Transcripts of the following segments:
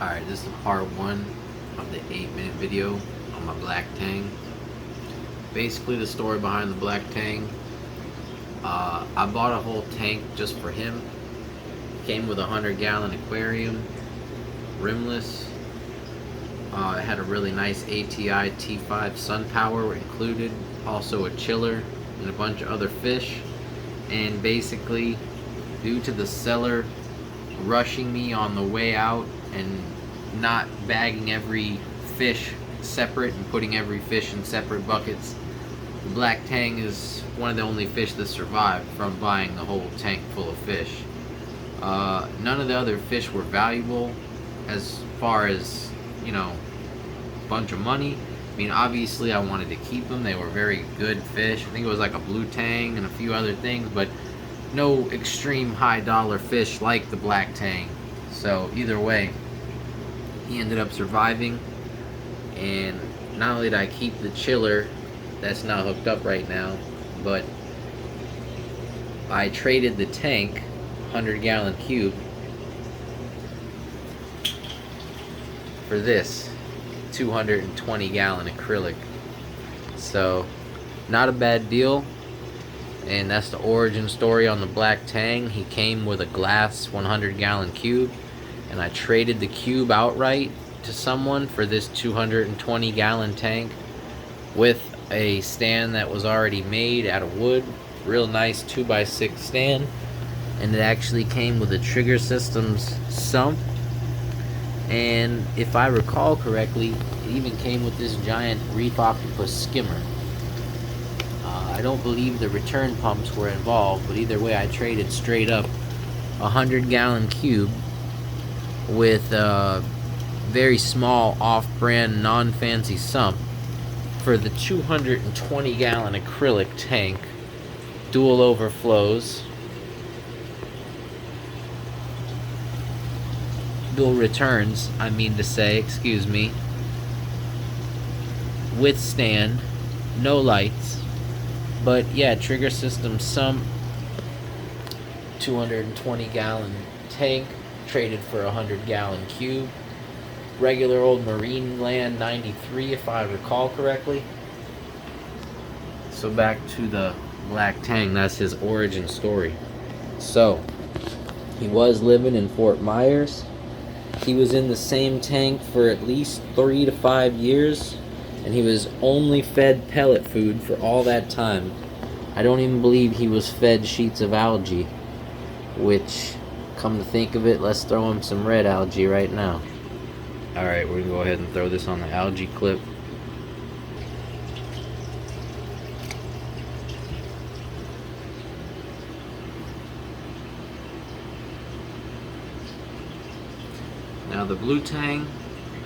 Alright, this is part one of the 8-minute video on my black tang. Basically, the story behind the black tang. I bought a whole tank just for him. Came with a 100-gallon aquarium, rimless. It had a really nice ATI T5 sun power included, also a chiller and a bunch of other fish. And basically, due to the seller rushing me on the way out and not bagging every fish separate and putting every fish in separate buckets, the black tang is one of the only fish that survived from buying the whole tank full of fish. None of the other fish were valuable as far as, bunch of money. I mean, obviously I wanted to keep them. They were very good fish. I think it was like a blue tang and a few other things, but no extreme high dollar fish like the black tang. So either way, he ended up surviving. And not only did I keep the chiller that's not hooked up right now, but I traded the tank, 100-gallon cube, for this 220-gallon acrylic. So not a bad deal. And that's the origin story on the black tang. He came with a glass 100-gallon cube, and I traded the cube outright to someone for this 220-gallon tank with a stand that was already made out of wood. Real nice 2x6 stand. And it actually came with a Trigger Systems sump. And if I recall correctly, it even came with this giant reef octopus skimmer. I don't believe the return pumps were involved, but either way I traded straight up a 100-gallon cube with a very small off-brand non-fancy sump for the 220-gallon acrylic tank, dual overflows, dual returns, I mean to say, excuse me, with stand, no lights. But yeah, Trigger System sump, 220-gallon tank, traded for a 100-gallon cube. Regular old Marine Land 93, if I recall correctly. So back to the black tang, that's his origin story. So, he was living in Fort Myers. He was in the same tank for at least 3 to 5 years. And he was only fed pellet food for all that time. I don't even believe he was fed sheets of algae, which, come to think of it, let's throw him some red algae right now. Alright, we're going to go ahead and throw this on the algae clip. Now the blue tang,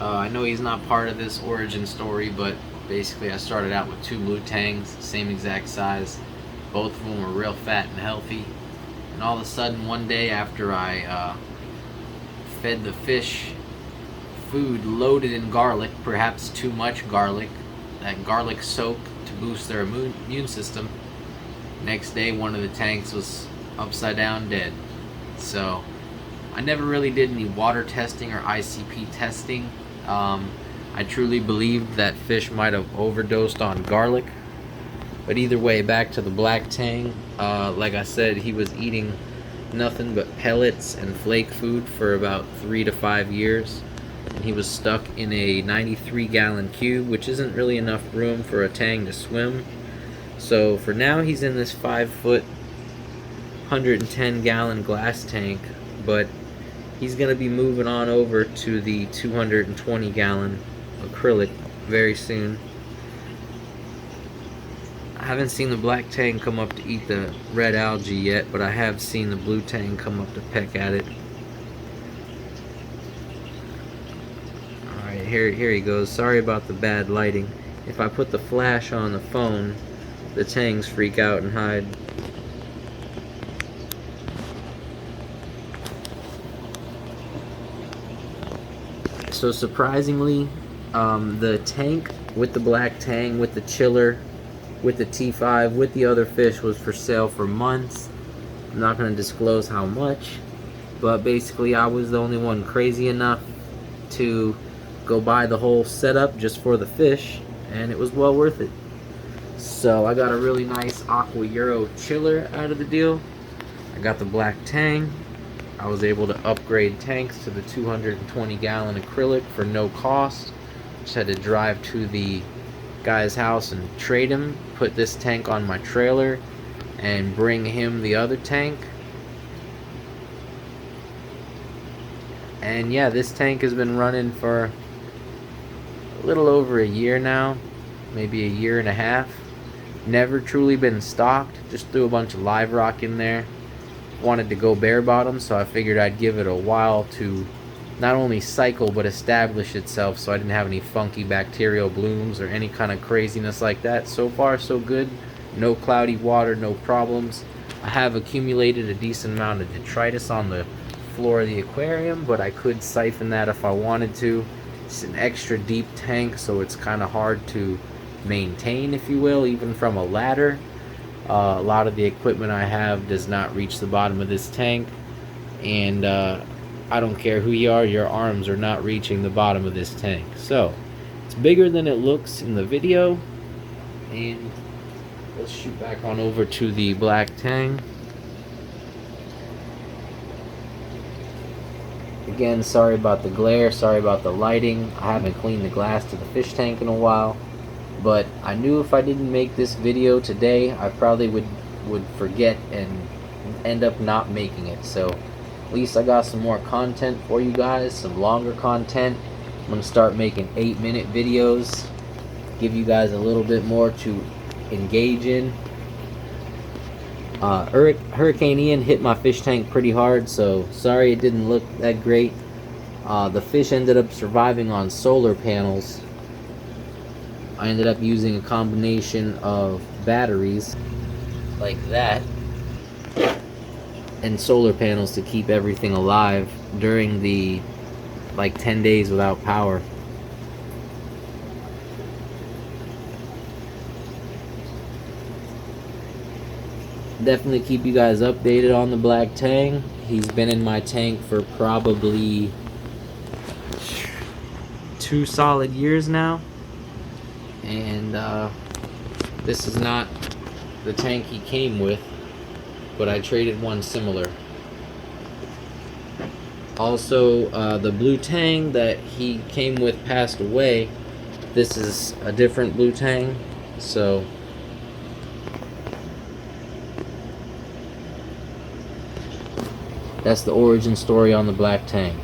I know he's not part of this origin story, but basically I started out with 2 blue tangs, same exact size. Both of them were real fat and healthy. And all of a sudden one day after I fed the fish food loaded in garlic, perhaps too much garlic, that garlic soak to boost their immune system, next day one of the tanks was upside down dead. So I never really did any water testing or ICP testing. I truly believe that fish might have overdosed on garlic. But either way, back to the black tang. Like I said, he was eating nothing but pellets and flake food for about 3 to 5 years. And he was stuck in a 93-gallon cube, which isn't really enough room for a tang to swim. So for now, he's in this 5-foot, 110-gallon glass tank. But he's going to be moving on over to the 220-gallon acrylic very soon. I haven't seen the black tang come up to eat the red algae yet, but I have seen the blue tang come up to peck at it. Alright, here he goes. Sorry about the bad lighting. If I put the flash on the phone, the tangs freak out and hide. So surprisingly, the tank with the black tang, with the chiller, with the T5, with the other fish was for sale for months. I'm not going to disclose how much, but basically I was the only one crazy enough to go buy the whole setup just for the fish, and it was well worth it. So I got a really nice Aqua Euro chiller out of the deal. I got the black tang. I was able to upgrade tanks to the 220 gallon acrylic for no cost. Just had to drive to the guy's house and trade him, put this tank on my trailer, and bring him the other tank. And yeah, this tank has been running for a little over a year now, maybe a year and a half. Never truly been stocked, just threw a bunch of live rock in there. Wanted to go bare bottom, so I figured I'd give it a while to not only cycle but establish itself, so I didn't have any funky bacterial blooms or any kind of craziness like that. So far so good, no cloudy water, no problems. I have accumulated a decent amount of detritus on the floor of the aquarium, but I could siphon that if I wanted to. It's an extra deep tank, so it's kind of hard to maintain, if you will, even from a ladder. A lot of the equipment I have does not reach the bottom of this tank, and I don't care who you are, your arms are not reaching the bottom of this tank. So it's bigger than it looks in the video, and let's shoot back on over to the black tang. Again, sorry about the glare, sorry about the lighting. I haven't cleaned the glass to the fish tank in a while, but I knew if I didn't make this video today, I probably would forget and end up not making it. So at least I got some more content for you guys, some longer content. I'm gonna start making 8-minute videos, give you guys a little bit more to engage in. Hurricane Ian hit my fish tank pretty hard, so sorry it didn't look that great. The fish ended up surviving on solar panels. I ended up using a combination of batteries like that and solar panels to keep everything alive during the 10 days without power. Definitely keep you guys updated on the black tang. He's been in my tank for probably 2 solid years now, and this is not the tank he came with, but I traded one similar. Also, the blue tang that he came with passed away. This is a different blue tang, so that's the origin story on the black tang.